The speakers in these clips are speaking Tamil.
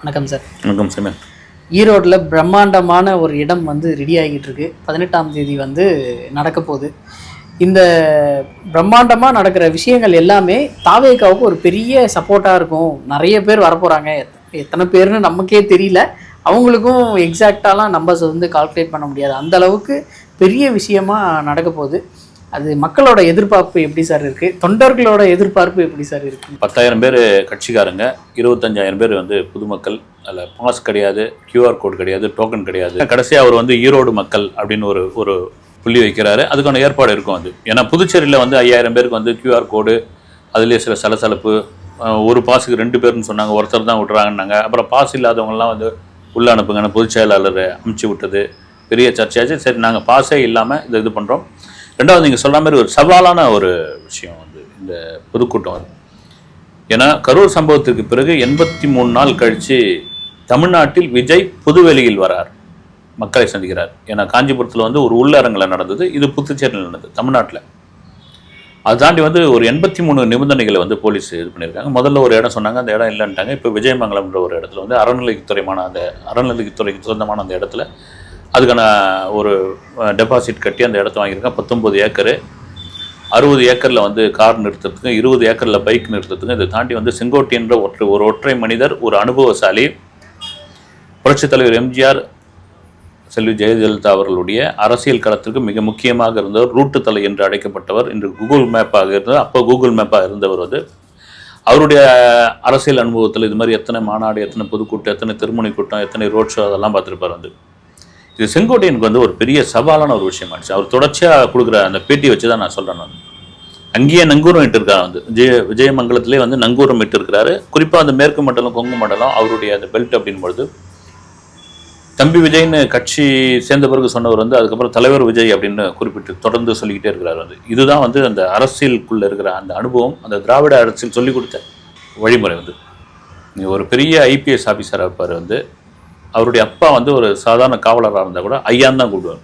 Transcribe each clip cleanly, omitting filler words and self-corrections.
வணக்கம் சார். வணக்கம் சார். ஈரோட்டில் பிரம்மாண்டமான ஒரு இடம் வந்து ரெடி ஆகிட்டு இருக்கு. 18ஆம் தேதி வந்து நடக்க போகுது. இந்த பிரம்மாண்டமாக நடக்கிற விஷயங்கள் எல்லாமே தாவேகாவுக்கு ஒரு பெரிய சப்போர்ட்டாக இருக்கும். நிறைய பேர் வரப்போகிறாங்க. எத்தனை பேர்னு நமக்கே தெரியல. அவங்களுக்கும் எக்ஸாக்டாலாம் நம்பர்ஸ் வந்து கால்குலேட் பண்ண முடியாது. அந்த அளவுக்கு பெரிய விஷயமா நடக்க போகுது. அது மக்களோட எதிர்பார்ப்பு எப்படி சார் இருக்குது? தொண்டர்களோட எதிர்பார்ப்பு எப்படி சார் இருக்குது? 10,000 பேர் கட்சிக்காரங்க, 25,000 பேர் வந்து பொதுமக்கள். அதில் பாஸ் கிடையாது, கியூஆர் கோட் கிடையாது, டோக்கன் கிடையாது. கடைசியாக அவர் வந்து ஈரோடு மக்கள் அப்படின்னு ஒரு புள்ளி வைக்கிறாரு. அதுக்கான ஏற்பாடு இருக்கும். அது ஏன்னா புதுச்சேரியில் வந்து 5,000 பேருக்கு வந்து கியூஆர் கோடு, அதுலேயே சில சலசலப்பு. ஒரு பாஸுக்கு 2 பேர்னு சொன்னாங்க, ஒருத்தர் தான் விட்றாங்கன்னாங்க. அப்புறம் பாஸ் இல்லாதவங்கலாம் வந்து உள்ளே அனுப்புங்கன்னு பொதுச் செயலாளர் அமுச்சு விட்டது பெரிய சர்ச்சையாச்சு. சரி, நாங்கள் பாஸே இல்லாமல் இது பண்ணுறோம். ரெண்டாவது, நீங்கள் சொல்கிற மாதிரி ஒரு சவாலான ஒரு விஷயம் வந்து இந்த பொதுக்கூட்டம் அது. ஏன்னா கரூர் சம்பவத்திற்கு பிறகு 83 நாள் கழித்து தமிழ்நாட்டில் விஜய் புதுவெளியில் வரார், மக்களை சந்திக்கிறார். ஏன்னா காஞ்சிபுரத்தில் வந்து ஒரு உள்ளரங்கில் நடந்தது, இது புதுச்சேரியில் நடந்தது தமிழ்நாட்டில். அதை தாண்டி வந்து ஒரு 83 நிபந்தனைகளை வந்து போலீஸ் இது பண்ணியிருக்காங்க. முதல்ல ஒரு இடம் சொன்னாங்க, அந்த இடம் இல்லைன்ட்டாங்க. இப்போ விஜயமங்கலம்ன்ற ஒரு இடத்துல வந்து அறநிலைத்துறைக்கு சொந்தமான அந்த இடத்துல அதுக்கான ஒரு டெபாசிட் கட்டி அந்த இடத்த வாங்கியிருக்காங்க. 19 ஏக்கரு, 60 ஏக்கரில் வந்து கார் நிறுத்தத்துக்கு, 20 ஏக்கரில் பைக் நிறுத்தத்துக்கு. இதை தாண்டி வந்து செங்கோட்டையன்ற ஒரு ஒற்றை மனிதர், ஒரு அனுபவசாலி, புரட்சித் தலைவர் எம்ஜிஆர், செல்வி ஜெயலலிதா அவர்களுடைய அரசியல் களத்திற்கு மிக முக்கியமாக இருந்தவர், ரூட்டு தலை என்று அழைக்கப்பட்டவர், இன்று கூகுள் மேப்பாக இருந்தவர். அப்போ கூகுள் மேப்பாக இருந்தவர் வந்து அவருடைய அரசியல் அனுபவத்தில் இது மாதிரி எத்தனை மாநாடு, எத்தனை பொதுக்கூட்டம், எத்தனை திருமுனை கூட்டம், எத்தனை ரோட் ஷோ, அதெல்லாம் பார்த்துருப்பார் வந்து. இது செங்கோட்டையனுக்கு வந்து ஒரு பெரிய சவாலான ஒரு விஷயமாச்சு. அவர் தொடர்ச்சியாக கொடுக்குற அந்த பேட்டியை வச்சு தான் நான் சொல்கிறேன். நான் அங்கேயே நங்கூரம் இட்டிருக்காரு வந்து விஜயமங்கலத்திலே வந்து நங்கூரம் இட்டிருக்கிறாரு. குறிப்பாக அந்த மேற்கு மண்டலம், கொங்கு மண்டலம் அவருடைய அந்த பெல்ட் அப்படின்பொழுது தம்பி விஜய்னு கட்சி சேர்ந்த பிறகு சொன்னவர் வந்து அதுக்கப்புறம் தலைவர் விஜய் அப்படின்னு குறிப்பிட்டு தொடர்ந்து சொல்லிக்கிட்டே இருக்கிறார் வந்து. இதுதான் வந்து அந்த அரசியலுக்குள்ளே இருக்கிற அந்த அனுபவம், அந்த திராவிட அரசியல் சொல்லிக் கொடுத்த வழிமுறை வந்து. ஒரு பெரிய ஐபிஎஸ் ஆஃபீஸராக இருப்பார் வந்து. அவருடைய அப்பா வந்து ஒரு சாதாரண காவலராக இருந்தால் கூட ஐயான்னு தான் கூப்பிடுவார்.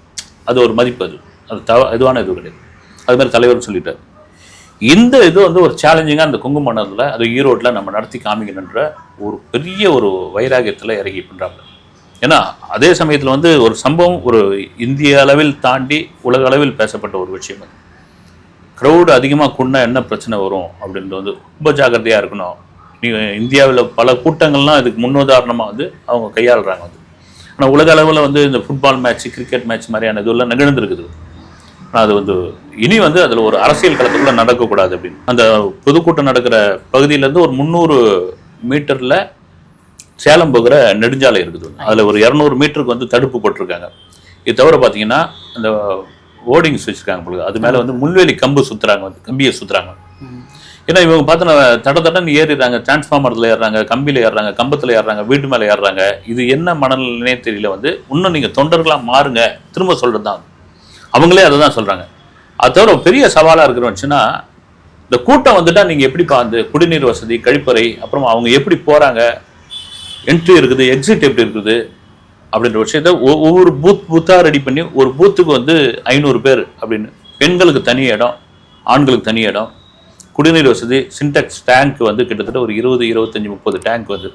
அது ஒரு மதிப்பு. அது இதுவான இது கிடையாது. அது மாதிரி தலைவர் சொல்லிட்டார். இந்த இது வந்து ஒரு சேலஞ்சிங்காக அந்த கொங்கு மண்டலத்தில், அது ஈரோட்டில் நம்ம நடத்தி காமிக்கணுன்ற ஒரு பெரிய ஒரு வைராகியத்தில் இறங்கி பண்ணுறாங்க. ஏன்னா அதே சமயத்தில் வந்து ஒரு சம்பவம் ஒரு இந்திய அளவில் தாண்டி உலக அளவில் பேசப்பட்ட ஒரு விஷயம். அது க்ரௌடு அதிகமாக கூடினா என்ன பிரச்சனை வரும் அப்படின்றது வந்து ரொம்ப ஜாக்கிரதையாக இருக்கணும். இந்தியாவில் பல கூட்டங்கள்லாம் இதுக்கு முன்னுதாரணமாக வந்து அவங்க கையாளுறாங்க வந்து. ஆனால் உலக அளவில் வந்து இந்த ஃபுட்பால் மேட்ச், கிரிக்கெட் மேட்ச் மாதிரியான இதெல்லாம் நிகழ்ந்துருக்குது. ஆனால் அது வந்து இனி வந்து அதில் ஒரு அரசியல் களத்துக்குள்ளே நடக்கக்கூடாது அப்படின்னு அந்த பொதுக்கூட்டம் நடக்கிற பகுதியிலேருந்து ஒரு 300 மீட்டரில் சேலம் போகிற நெடுஞ்சாலை இருக்குது. அதில் ஒரு 200 மீட்டருக்கு வந்து தடுப்பு போட்டிருக்காங்க. இது தவிர பார்த்தீங்கன்னா அந்த ஓர்டிங்ஸ் வச்சுருக்காங்க பொழுது, அது மேலே வந்து முள்வேலி கம்பியை சுற்றுறாங்க. ஏன்னா இவங்க பார்த்தோன்னா தடன்னு ஏறிடுறாங்க, டிரான்ஸ்ஃபார்மரில் ஏறுறாங்க, கம்பியில் ஏறுறாங்க, கம்பத்தில் ஏறுறாங்க, வீட்டு மேலே ஏறுறாங்க. இது என்ன மனநிலையே தெரியல வந்து. இன்னும் நீங்கள் தொண்டர்களாக மாறுங்க, திரும்ப சொல்கிறது தான். அவங்களே அதை தான் சொல்கிறாங்க. அது தவிர பெரிய சவாலாக இருக்கிறோம்னுச்சுன்னா, இந்த கூட்டம் வந்துட்டால் நீங்கள் எப்படி அந்த குடிநீர் வசதி, கழிப்பறை, அப்புறம் அவங்க எப்படி போகிறாங்க, என்ட்ரி இருக்குது, எக்ஸிட் எப்படி இருக்குது அப்படின்ற விஷயத்த ஒவ்வொரு பூத்தாக ரெடி பண்ணி, ஒரு பூத்துக்கு வந்து 500 பேர் அப்படின்னு, பெண்களுக்கு தனி இடம், ஆண்களுக்கு தனி இடம், குடிநீர் வசதி, சின்டெக்ஸ் டேங்க் வந்து கிட்டத்தட்ட ஒரு 20, 25, 30 டேங்க் வந்து.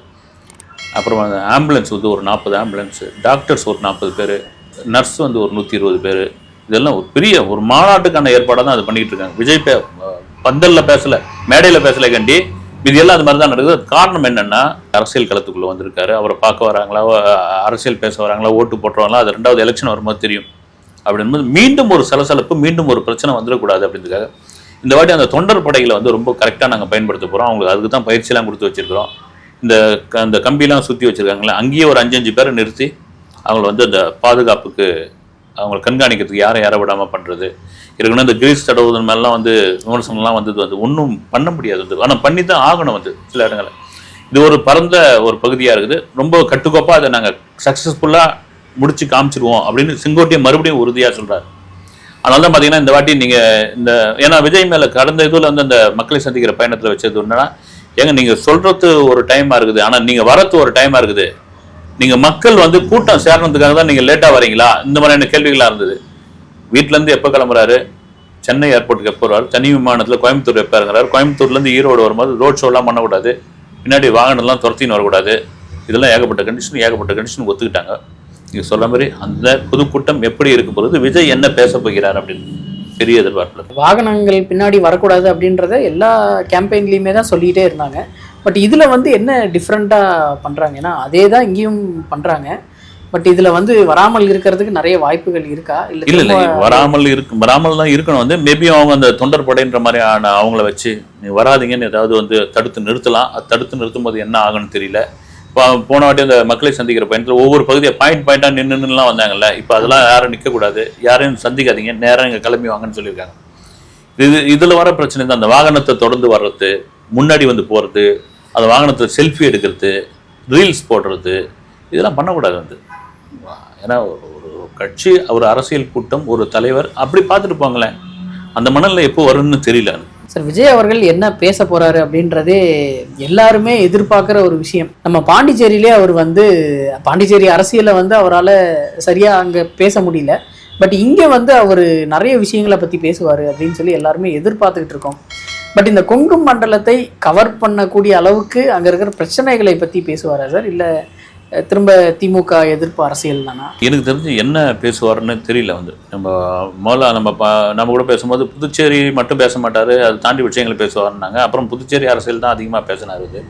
அப்புறம் அந்த ஆம்புலன்ஸ் வந்து ஒரு 40 ஆம்புலன்ஸு, டாக்டர்ஸ் ஒரு 40 பேர், நர்ஸ் வந்து ஒரு 120 பேர். இதெல்லாம் ஒரு பெரிய ஒரு மாநாட்டுக்கான ஏற்பாடாக தான் அது பண்ணிக்கிட்டு இருக்காங்க. விஜய் பந்தலில் பேசலை, மேடையில் பேசலை கண்டி, இது எல்லாம் அது மாதிரி தான் நடக்குது. காரணம் என்னென்னா, அரசியல் களத்துக்குள்ளே வந்திருக்காரு. அவரை பார்க்க வராங்களா, அரசியல் பேச வராங்களா, ஓட்டு போட்டுருவாங்களா, அது 2வது எலெக்ஷன் வரும்போது தெரியும். அப்படின்போது மீண்டும் ஒரு சலசலப்பு, மீண்டும் ஒரு பிரச்சனை வந்துடக்கூடாது அப்படின்றதுக்காக இந்த வாட்டி அந்த தொண்டர் படைகளை வந்து ரொம்ப கரெக்டாக நாங்கள் பயன்படுத்த போகிறோம். அவங்களுக்கு அதுக்கு தான் பயிற்சியெல்லாம் கொடுத்து வச்சுருக்கிறோம். அந்த கம்பிலாம் சுற்றி வச்சுருக்காங்களே, அங்கேயே ஒரு 5-5 பேரை நிறுத்தி அவங்கள வந்து அந்த பாதுகாப்புக்கு அவங்களை கண்காணிக்கிறதுக்கு யாரை விடாமல் பண்ணுறது. இருக்குன்னா இந்த கிரீஸ் தடவுதல் மேலாம் வந்து விமர்சனம்லாம் வந்தது வந்து ஒன்றும் பண்ண முடியாது வந்து. ஆனால் பண்ணி தான் ஆகணும் வந்து சில இடங்களில். இது ஒரு பரந்த ஒரு பகுதியாக இருக்குது. ரொம்ப கட்டுக்கோப்பாக அதை நாங்கள் சக்ஸஸ்ஃபுல்லாக முடிச்சு காமிச்சிருவோம் அப்படின்னு செங்கோட்டையை மறுபடியும் உறுதியாக சொல்கிறார். அதனால தான் பார்த்தீங்கன்னா இந்த வாட்டி நீங்கள் ஏன்னா விஜய் மேலே கடந்த இதில் வந்து அந்த மக்களை சந்திக்கிற பயணத்தில் வச்சது என்னன்னா, ஏங்க நீங்கள் சொல்கிறது ஒரு டைமாக இருக்குது, ஆனால் நீங்கள் வரது ஒரு டைமாக இருக்குது. நீங்கள் மக்கள் வந்து கூட்டம் சேரணுன்றதுக்காக தான் நீங்கள் லேட்டாக வரீங்களா, இந்த மாதிரியான கேள்விகளாக இருந்தது. வீட்டிலேருந்து எப்போ கிளம்புறாரு, சென்னை ஏர்போர்ட்டுக்கு எப்போ வர்றாரு, தனி விமானத்தில் கோயம்புத்தூர் எப்போ இறங்குறாரு, கோயம்புத்தூர்லேருந்து ஈரோடு வரும்போது ரோட் ஷோலாம் பண்ணக்கூடாது, பின்னாடி வாகனம்லாம் துரத்தின்னு வரக்கூடாது, இதெல்லாம் ஏகப்பட்ட கண்டிஷன் ஒத்துக்கிட்டாங்க. நீங்கள் சொல்கிற மாதிரி அந்த பொதுக்கூட்டம் எப்படி இருக்க போகிறது, விஜய் என்ன பேச போகிறார் அப்படின்னு பெரிய எதிர்பார்ப்பு. வாகனங்கள் பின்னாடி வரக்கூடாது அப்படின்றத எல்லா கேம்பெயின்லேயுமே தான் சொல்லிகிட்டே இருந்தாங்க. பட் இதில் வந்து என்ன டிஃப்ரெண்ட்டாக பண்ணுறாங்கன்னா அதே தான் இங்கேயும் பண்ணுறாங்க. பட் இதில் வந்து வராமல் இருக்கிறதுக்கு நிறைய வாய்ப்புகள் இருக்கா? இல்லை வராமல் தான் இருக்கணும். வந்து மேபி அவங்க அந்த தொண்டர் படைன்ற மாதிரி அவங்கள வச்சு நீ வராதிங்கன்னு ஏதாவது வந்து தடுத்து நிறுத்தலாம். அது தடுத்து நிறுத்தும் போது என்ன ஆகுன்னு தெரியல. இப்போ போன வாட்டி அந்த மக்களை சந்திக்கிற பயணத்தில் ஒவ்வொரு பகுதியை பாயிண்டாக நின்றுலாம் வந்தாங்கல்ல. இப்போ அதெல்லாம் யாரும் நிற்கக்கூடாது, யாரையும் சந்திக்காதீங்க, நேரம் இங்கே கிளம்பி வாங்கன்னு சொல்லியிருக்காங்க. இதில் வர பிரச்சனை தான் அந்த வாகனத்தை தொடர்ந்து வர்றது, முன்னாடி வந்து போகிறது, அந்த வாகனத்தில் செல்ஃபி எடுக்கிறது, ரீல்ஸ் போடுறது, இதெல்லாம் பண்ணக்கூடாது. வந்து ஏன்னா ஒரு கட்சி, ஒரு அரசியல் கூட்டம், ஒரு தலைவர் அப்படி பார்த்துட்டு போங்களேன். அந்த மணலில் எப்போ வரும்னு தெரியல. சார், விஜய் அவர்கள் என்ன பேச போறாரு அப்படின்றதே எல்லாருமே எதிர்பார்க்குற ஒரு விஷயம். நம்ம பாண்டிச்சேரியிலே அவர் வந்து பாண்டிச்சேரி அரசியலை வந்து அவரால் சரியாக அங்கே பேச முடியல. பட் இங்கே வந்து அவர் நிறைய விஷயங்களை பற்றி பேசுவார் அப்படின்னு சொல்லி எல்லாருமே எதிர்பார்த்துக்கிட்டு இருக்கோம். பட் இந்த கொங்கு மண்டலத்தை கவர் பண்ணக்கூடிய அளவுக்கு அங்கே இருக்கிற பிரச்சனைகளை பற்றி பேசுவாரா சார், இல்லை திரும்ப திமுக எதிர்ப்பு அரசியல் தானா? எனக்கு தெரிஞ்சு என்ன பேசுவார்னு தெரியல. வந்து முதல்ல நம்ம கூட பேசும்போது புதுச்சேரி மட்டும் பேச மாட்டார், அதை தாண்டி விஷயங்களை பேசுவார்னாங்க. அப்புறம் புதுச்சேரி அரசியல் தான் அதிகமாக பேசினார். இது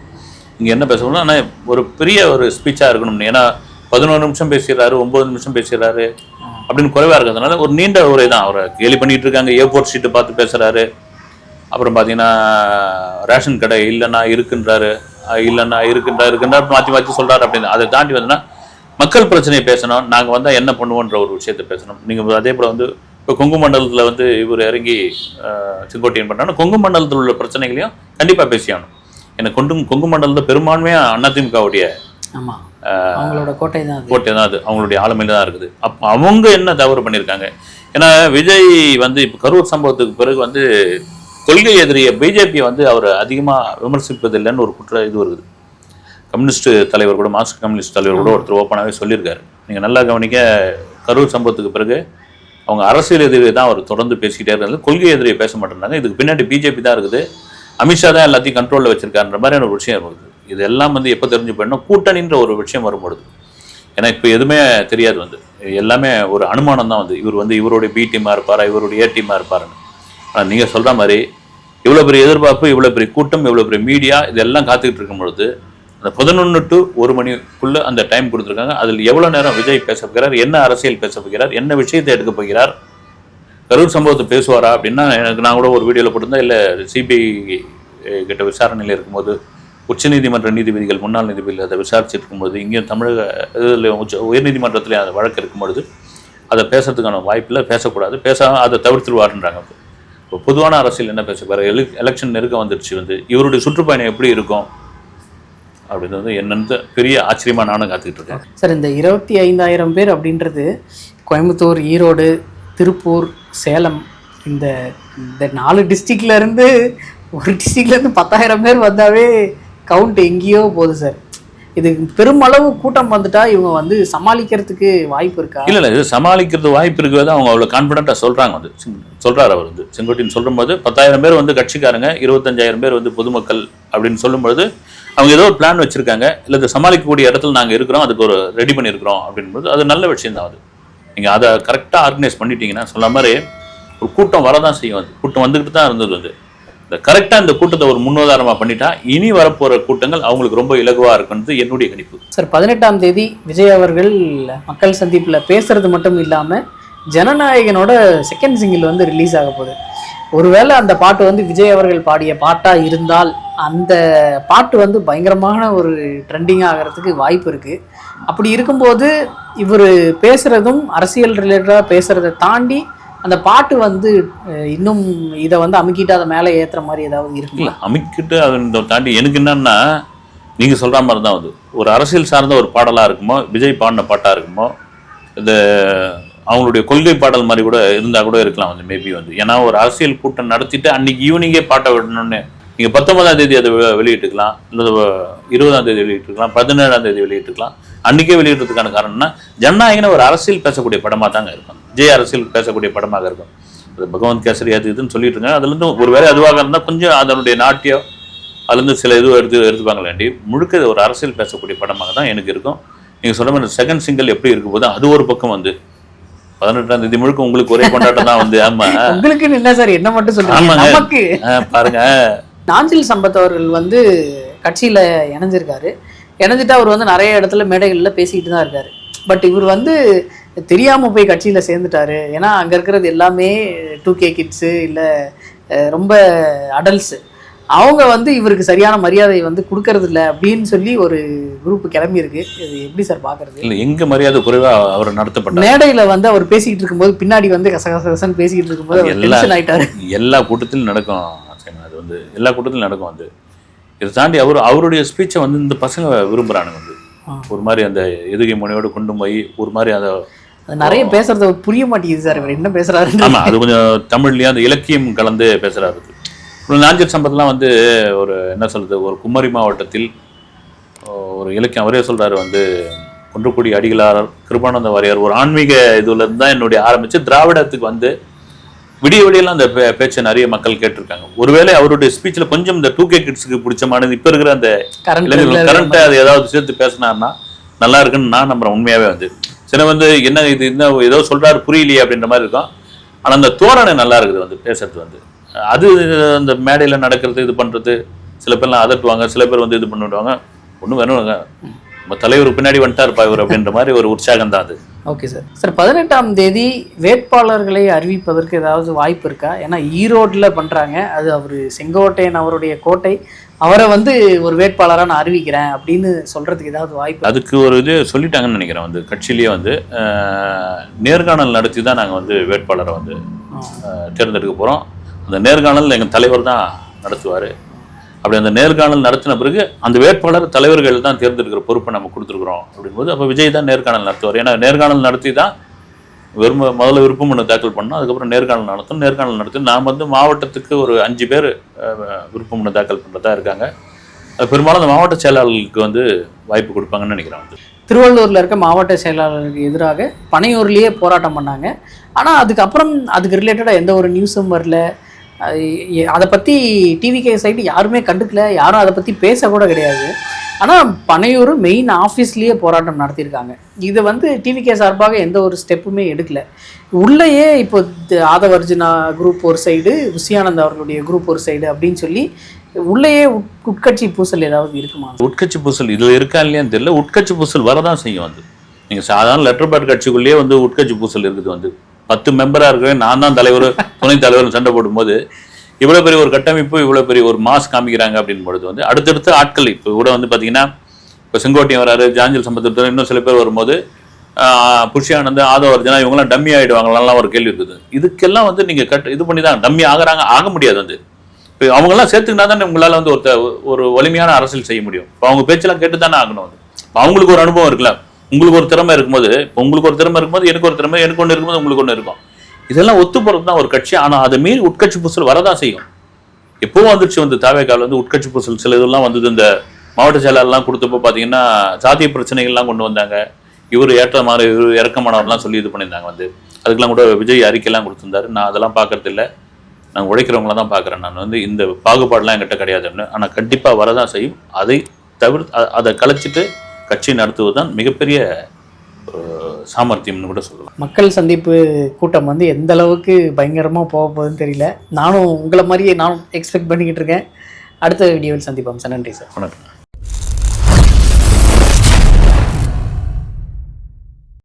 இங்கே என்ன பேசணும்னா, ஆனால் ஒரு பெரிய ஒரு ஸ்பீச்சாக இருக்கணும். ஏன்னா 11 நிமிஷம் பேசிடுறாரு, 9 நிமிஷம் பேசிடுறாரு அப்படின்னு குறைவாக இருக்கிறதுனால ஒரு நீண்ட உரை தான். அவரை கேலி பண்ணிட்டு இருக்காங்க, ஏர்போர்ட் சீட்டை பார்த்து பேசுகிறாரு. அப்புறம் பார்த்தீங்கன்னா ரேஷன் கடை இல்லைன்னா இருக்குன்றாரு, இல்லைன்னா இருக்குன்றா மாற்றி சொல்கிறாரு. அப்படின்னு அதை தாண்டி வந்தோன்னா மக்கள் பிரச்சனையை பேசணும், நாங்கள் வந்தால் என்ன பண்ணுவோன்ற ஒரு விஷயத்தை பேசணும். நீங்கள் அதே போல் வந்து இப்போ கொங்கு மண்டலத்தில் வந்து இவர் இறங்கி செங்கோட்டையன் பண்ணாலும் கொங்கு மண்டலத்தில் உள்ள பிரச்சனைகளையும் கண்டிப்பாக பேசியாகணும். ஏன்னா கொங்கு மண்டலத்தில் பெரும்பான்மையாக அதிமுகவுடைய அவங்களோட கோட்டை தான் அது, அவங்களுடைய ஆளுமையில தான் இருக்குது. அப்போ அவங்க என்ன தவறு பண்ணியிருக்காங்க? ஏன்னா விஜய் வந்து இப்போ கரூர் சம்பவத்துக்கு பிறகு வந்து கொள்கை எதிரிய பிஜேபி வந்து அவர் அதிகமாக விமர்சிப்பதில்லைன்னு ஒரு இது வருது. கம்யூனிஸ்ட் தலைவர் கூட, மார்க்சிஸ்ட் கம்யூனிஸ்ட் தலைவர் கூட ஒருத்தர் ஓப்பனாகவே சொல்லியிருக்காரு. நீங்கள் நல்லா கவனிக்க, கரூர் சம்பவத்துக்கு பிறகு அவங்க அரசியல் எதிரியை தான் அவர் தொடர்ந்து பேசிக்கிட்டே இருந்தது, கொள்கை எதிரியை பேச மாட்டேறாங்க. இதுக்கு பின்னாடி பிஜேபி தான் இருக்குது, அமித்ஷா தான் எல்லாத்தையும் கண்ட்ரோலில் வச்சிருக்காருன்ற மாதிரியான ஒரு விஷயம் இருக்குது. இதெல்லாம் வந்து எப்போ தெரிஞ்சு போயிடணும், கூட்டணின்ற ஒரு விஷயம் வரும்பொழுது. ஏன்னா இப்போ எதுவுமே தெரியாது, வந்து எல்லாமே ஒரு அனுமானம் தான். வந்து இவர் வந்து இவருடைய பி டீமாக இருப்பாரா, இவருடைய ஏ டீமாக இருப்பாருன்னு. ஆனால் நீங்கள் சொல்கிற மாதிரி இவ்வளோ பெரிய எதிர்பார்ப்பு, இவ்வளோ பெரிய கூட்டம், இவ்வளோ பெரிய மீடியா, இதெல்லாம் காத்துக்கிட்டு இருக்கும் பொழுது அந்த 11 to 1 மணிக்குள்ளே அந்த டைம் கொடுத்துருக்காங்க. அதில் எவ்வளோ நேரம் விஜய் பேச போகிறார், என்ன அரசியல் பேச போகிறார், என்ன விஷயத்தை எடுக்க போகிறார், கரூர் சம்பவத்தை பேசுவாரா அப்படின்னா எனக்கு நான் கூட ஒரு வீடியோவில் போட்டிருந்தேன். இல்லை சிபிஐ கிட்ட விசாரணையில் இருக்கும்போது உச்சநீதிமன்ற நீதிபதிகள், முன்னாள் நீதிபதிகள் அதை விசாரிச்சுட்டு இருக்கும்போது, இங்கேயும் தமிழக இதில் உயர்நீதிமன்றத்தில் அந்த வழக்கு இருக்கும்பொழுது அதை பேசுறதுக்கான வாய்ப்பில் பேசக்கூடாது, அதை தவிர்த்துருவாருன்றாங்க. இப்போ பொதுவான அரசியல் என்ன பேசப்பாரு, எலெக்ஷன் நெருக்க வந்துடுச்சு, வந்து இவருடைய சுற்றுப்பயணம் எப்படி இருக்கும் அப்படின்னு வந்து என்னென்னு பெரிய ஆச்சரியமாக நானும் காத்துக்கிட்டு இருக்கேன். சார், இந்த 25,000 பேர் அப்படின்றது கோயம்புத்தூர், ஈரோடு, திருப்பூர், சேலம், இந்த 4 டிஸ்ட்ரிக்ட்லேருந்து ஒரு டிஸ்ட்ரிக்ட்லேருந்து 10,000 பேர் வந்தாவே கவுண்ட் எங்கேயோ போகுது சார். இது பெருமளவு கூட்டம் வந்துட்டா இவங்க வந்து சமாளிக்கிறதுக்கு வாய்ப்பு இருக்கா? இல்லை, இது சமாளிக்கிறது வாய்ப்பு இருக்கிறது அவங்க அவ்வளோ கான்ஃபிடென்ட்டாக சொல்கிறாங்க. வந்து சொல்கிறார் அவர் வந்து செங்கோட்டையன் சொல்லும்போது 10,000 பேர் வந்து கட்சிக்காரங்க, 25,000 பேர் வந்து பொதுமக்கள் அப்படின்னு சொல்லும்போது அவங்க ஏதோ ஒரு பிளான் வச்சுருக்காங்க. இல்லை இதை சமாளிக்கக்கூடிய இடத்துல நாங்கள் இருக்கிறோம், அதுக்கு ஒரு ரெடி பண்ணியிருக்கிறோம் அப்படின்போது அது நல்ல விஷயம் தான். அது நீங்கள் அதை கரெக்டாக ஆர்கனைஸ் பண்ணிட்டீங்கன்னா சொல்ல மாதிரி ஒரு கூட்டம் வரதான் செய்யும். அது கூட்டம் வந்துக்கிட்டு தான் இருந்தது. வந்து இந்த கரெக்டாக இந்த கூட்டத்தை ஒரு முன்னுதாரணமாக பண்ணிட்டா இனி வரப்போகிற கூட்டங்கள் அவங்களுக்கு ரொம்ப இலகுவாக இருக்குன்றது என்னுடைய கணிப்பு. சார், 18ஆம் தேதி விஜய் அவர்கள் மக்கள் சந்திப்பில் பேசுறது மட்டும் இல்லாமல் ஜனநாயகனோட செகண்ட் சிங்கிள் வந்து ரிலீஸ் ஆக போகுது. ஒருவேளை அந்த பாட்டு வந்து விஜய் அவர்கள் பாடிய பாட்டாக இருந்தால் அந்த பாட்டு வந்து பயங்கரமான ஒரு ட்ரெண்டிங் ஆகிறதுக்கு வாய்ப்பு இருக்குது. அப்படி இருக்கும்போது இவர் பேசுகிறதும் அரசியல் ரிலேட்டடாக பேசுகிறத தாண்டி அந்த பாட்டு வந்து இன்னும் இதை வந்து அமுக்கிட்டு அதை மேலே ஏற்றுற மாதிரி ஏதாவது இருக்குல்ல? அமுக்கிட்டு அதை தாண்டி எனக்கு என்னன்னா, நீங்கள் சொல்கிற மாதிரி தான் வந்து ஒரு அரசியல் சார்ந்த ஒரு பாடலாக இருக்குமோ, விஜய் பாடின பாட்டாக இருக்குமோ, இந்த அவங்களுடைய கொள்கை பாடல் மாதிரி கூட இருந்தால் கூட இருக்கலாம். வந்து மேபி வந்து ஏன்னா ஒரு அரசியல் கூட்டம் நடத்திட்டு அன்னைக்கு ஈவினிங்கே பாட்டை விடணும்னு நீங்கள் 19ஆம் தேதி அதை வெளியிட்டுக்கலாம், இல்லை 20ஆம் தேதி வெளியிட்டுருக்கலாம், 17ஆம் தேதி வெளியிட்டுருக்கலாம். அன்றைக்கே வெளியிடுறதுக்கான காரணம்னா ஜனநாயகன ஒரு அரசியல் பேசக்கூடிய படமாக தாங்க இருக்கும். விஜய் அரசியல் பேசக்கூடிய படமாக இருக்கும். அது பகவந்த் கேசரி அது இதுன்னு சொல்லிட்டு இருக்காங்க. அதுலேருந்து ஒரு வேலை அதுவாக இருந்தால் கொஞ்சம் அதனுடைய நாட்டியம் அதுலேருந்து சில இது எடுத்துப்பாங்களாண்டி முழுக்க ஒரு அரசியல் பேசக்கூடிய படமாக தான் எனக்கு இருக்கும். நீங்கள் சொல்ற மாதிரி செகண்ட் சிங்கிள் எப்படி இருக்கும் போது அது ஒரு பக்கம் வந்து 18ஆம் தேதி முழுக்க உங்களுக்கு ஒரே கொண்டாட்டம் தான் வந்து. ஆமா உங்களுக்கு என்ன சார் என்ன மட்டும் சொல்றீங்க? நமக்கு பாருங்க, நாஞ்சில் சம்பத் அவர்கள் வந்து கட்சியில இணைஞ்சிருக்காரு. இணைஞ்சிட்டு அவர் வந்து நிறைய இடத்துல மேடைகள்ல பேசிக்கிட்டு தான் இருக்காரு. பட் இவர் வந்து தெரியாம போய் கட்சியில சேர்ந்துட்டாரு. ஏன்னா அங்க இருக்கிறது எல்லாமே 2K கிட்ஸு இல்ல ரொம்ப அடல்ட்ஸு. அவங்க வந்து இவருக்கு சரியான மரியாதை வந்து கொடுக்கறது இல்லை அப்படின்னு சொல்லி ஒரு குரூப் கிளம்பி இருக்கு. இது எப்படி சார் பாக்குறது? இல்லை, எங்க மரியாதை குறைவா அவர் நடத்தப்பட்ட மேடையில வந்து அவர் பேசிக்கிட்டு இருக்கும்போது பின்னாடி வந்து கசகசன்னு பேசிக்கிட்டு இருக்கும்போது அவர் டென்ஷன் ஆயிட்டாரு. எல்லா கூட்டத்திலும் நடக்கும். அது வந்து எல்லா கூட்டத்திலும் நடக்கும். வந்து இதை தாண்டி அவருடைய ஸ்பீச்சை வந்து இந்த பசங்க விரும்புறானுங்க. வந்து ஒரு மாதிரி அந்த எதுகை முனையோடு கொண்டு போய் ஒரு மாதிரி அதை நிறைய பேசுறது புரிய மாட்டேங்குது சார். இவர் என்ன பேசுறாரு? ஆமா, அது கொஞ்சம் தமிழ்லயே அந்த இலக்கியம் கலந்து பேசுறாரு. நாஞ்சில் சம்பத்லாம் வந்து ஒரு என்ன சொல்றது, ஒரு குமரி மாவட்டத்தில் ஒரு இலக்கியம் அவரே சொல்றாரு வந்து, குன்றக்குடி அடிகளார், கிருபானந்த வாரியார், ஒரு ஆன்மீக இதுல இருந்து தான் என்னுடைய ஆரம்பிச்சு திராவிடத்துக்கு வந்து விடியெல்லாம் அந்த பேச்சை நிறைய மக்கள் கேட்டிருக்காங்க. ஒருவேளை அவருடைய ஸ்பீச்ல கொஞ்சம் இந்த 2K கிட்ஸுக்கு பிடிச்சமானது இப்ப இருக்கிற அந்த கரண்ட்டை அது ஏதாவது சேர்த்து பேசினார்னா நல்லா இருக்குன்னு நான் நம்புறேன். உண்மையாவே வந்து சில வந்து என்ன இது இன்னும் ஏதோ சொல்றாரு புரியலையே அப்படின்ற மாதிரி இருக்கும். ஆனா அந்த தோரணை நல்லா இருக்குது வந்து பேசுறது வந்து. அது அந்த மேடையில நடக்கிறது இது பண்றது, சில பேர்லாம் அதட்டுவாங்க, சில பேர் வந்து இது பண்ணிடுவாங்க. ஒன்றும் வேணுங்க, நம்ம தலைவர் பின்னாடி வந்துட்டாருப்பா இவர் அப்படின்ற மாதிரி ஒரு உற்சாகம் தான் அது. Okay sir. சார் 18ஆம் தேதி வேட்பாளர்களை அறிவிப்பதற்கு ஏதாவது வாய்ப்பு இருக்கா? ஏன்னா ஈரோட்டில் பண்ணுறாங்க, அது அவர் செங்கோட்டையன் அவருடைய கோட்டை, அவரை வந்து ஒரு வேட்பாளராக நான் அறிவிக்கிறேன் அப்படின்னு சொல்கிறதுக்கு ஏதாவது வாய்ப்பு? அதுக்கு ஒரு இது சொல்லிட்டாங்கன்னு நினைக்கிறேன். வந்து கட்சியிலேயே வந்து நேர்காணல் நடத்தி தான் நாங்கள் வந்து வேட்பாளரை வந்து தேர்ந்தெடுக்க போகிறோம். அந்த நேர்காணல் எங்கள் தலைவர் தான் நடத்துவார். அப்படி அந்த நேர்காணல் நடத்தின பிறகு அந்த வேட்பாளர் தலைவர்கள் தான் தேர்ந்தெடுக்கிற பொறுப்பை நம்ம கொடுத்துருக்குறோம் அப்படிங்கும்போது அப்போ விஜய் தான் நேர்காணல் நடத்துவார். ஏன்னா நேர்காணல் நடத்தி தான் முதல்ல விருப்பமனு தாக்கல் பண்ணோம், அதுக்கப்புறம் நேர்காணல் நடத்தும். நேர்காணல் நடத்தி நாம் வந்து மாவட்டத்துக்கு ஒரு 5 பேர் விருப்பமனு தாக்கல் பண்ணுறதா இருக்காங்க. அது பெரும்பாலும் அந்த மாவட்ட செயலாளர்களுக்கு வந்து வாய்ப்பு கொடுப்பாங்கன்னு நினைக்கிறேன். வந்து திருவள்ளூரில் இருக்க மாவட்ட செயலாளருக்கு எதிராக பனையூர்லேயே போராட்டம் பண்ணாங்க. ஆனால் அதுக்கப்புறம் அதுக்கு ரிலேட்டடாக எந்த ஒரு நியூஸும் வரல. அதை பற்றி டிவிகே சைடு யாருமே கண்டுக்கல, யாரும் அதை பற்றி பேசக்கூட கிடையாது. ஆனால் பனையூர் மெயின் ஆஃபீஸ்லேயே போராட்டம் நடத்தியிருக்காங்க. இது வந்து டிவிகே சார்பாக எந்த ஒரு ஸ்டெப்புமே எடுக்கல. உள்ளேயே இப்போ ஆதவர்ஜுனா குரூப் ஒரு சைடு, ருஷியானந்த் அவர்களுடைய குரூப் ஒரு சைடு அப்படின்னு சொல்லி உள்ளேயே உட்கட்சி பூசல் ஏதாவது இருக்குமா? உட்கட்சி பூசல் இதில் இருக்கா இல்லையான்னு தெரியல. உட்கட்சி பூசல் வரதான் செய்யும். வந்து நீங்கள் சாதாரண லெட்டர் பேட் கட்சிக்குள்ளேயே வந்து உட்கட்சி பூசல் இருக்குது. வந்து 10 மெம்பராக இருக்கிறேன், நான் தான் தலைவர் துணைத் தலைவர் சண்டை போடும்போது இவ்வளோ பெரிய ஒரு கட்டமைப்பு, இவ்வளோ பெரிய ஒரு மாஸ் காமிக்கிறாங்க அப்படின்னு பொழுது வந்து அடுத்தடுத்து ஆட்கள் இப்போ கூட வந்து பார்த்தீங்கன்னா இப்போ செங்கோட்டையன் வராரு, நாஞ்சில் சம்பத், இன்னும் சில பேர் வரும்போது புஷ்யானந்த், ஆதவர்ஜனா இவங்கெல்லாம் டம்மி ஆகிடுவாங்கலாம் ஒரு கேள்வி இருக்குது. இதுக்கெல்லாம் வந்து நீங்கள் இது பண்ணி தான் டம்மி ஆக முடியாது. வந்து இப்போ அவங்கெல்லாம் சேர்த்துக்கினா தானே உங்களால் வந்து ஒரு வலிமையான அரசியல் செய்ய முடியும். இப்போ அவங்க பேச்செல்லாம் கேட்டு தானே ஆகணும். வந்து இப்போ அவங்களுக்கு ஒரு அனுபவம் இருக்குல்ல, உங்களுக்கு ஒரு திறமை இருக்கும்போது, இப்போ உங்களுக்கு ஒரு திறமை இருக்கும்போது எனக்கு ஒரு திறமை, எனக்கு ஒன்று இருக்கும்போது உங்களுக்கு ஒன்று இருக்கும். இதெல்லாம் ஒத்து போகிறது தான் ஒரு கட்சி. ஆனால் அதை மீறி உட்கட்சி பூசல் வரதான் செய்யும். எப்பவும் வந்துருச்சு. வந்து தாவேக்கால வந்து உட்கட்சி பூசல் சில இதெல்லாம் வந்தது. இந்த மாவட்ட செயலாளர்லாம் கொடுத்தப்போ பார்த்தீங்கன்னா சாதிய பிரச்சனைகள்லாம் கொண்டு வந்தாங்க. இவர் ஏற்றமான இவர் இறக்கமானவர்லாம் சொல்லி இது பண்ணியிருந்தாங்க. வந்து அதுக்கெல்லாம் கூட விஜய் அறிக்கையெல்லாம் கொடுத்துருந்தாரு. நான் அதெல்லாம் பார்க்கறது இல்லை, நான் உழைக்கிறவங்கள தான் பார்க்குறேன். நான் வந்து இந்த பாகுபாடெலாம் என்கிட்ட கிடையாதுன்னு. ஆனால் கண்டிப்பாக வரதான் செய்யும். அதை தவிர்த்து அதை கலைச்சிட்டு கட்சி நடத்துவது தான் மிகப்பெரிய சாமர்த்தியம்னு கூட சொல்லலாம். மக்கள் சந்திப்பு கூட்டம் வந்து எந்த அளவுக்கு பயங்கரமாக போக போகுதுன்னு தெரியல. நானும் உங்களை மாதிரியே நானும் எக்ஸ்பெக்ட் பண்ணிக்கிட்டு இருக்கேன். அடுத்த வீடியோவில் சந்திப்போம் சார். நன்றி சார். வணக்கம்.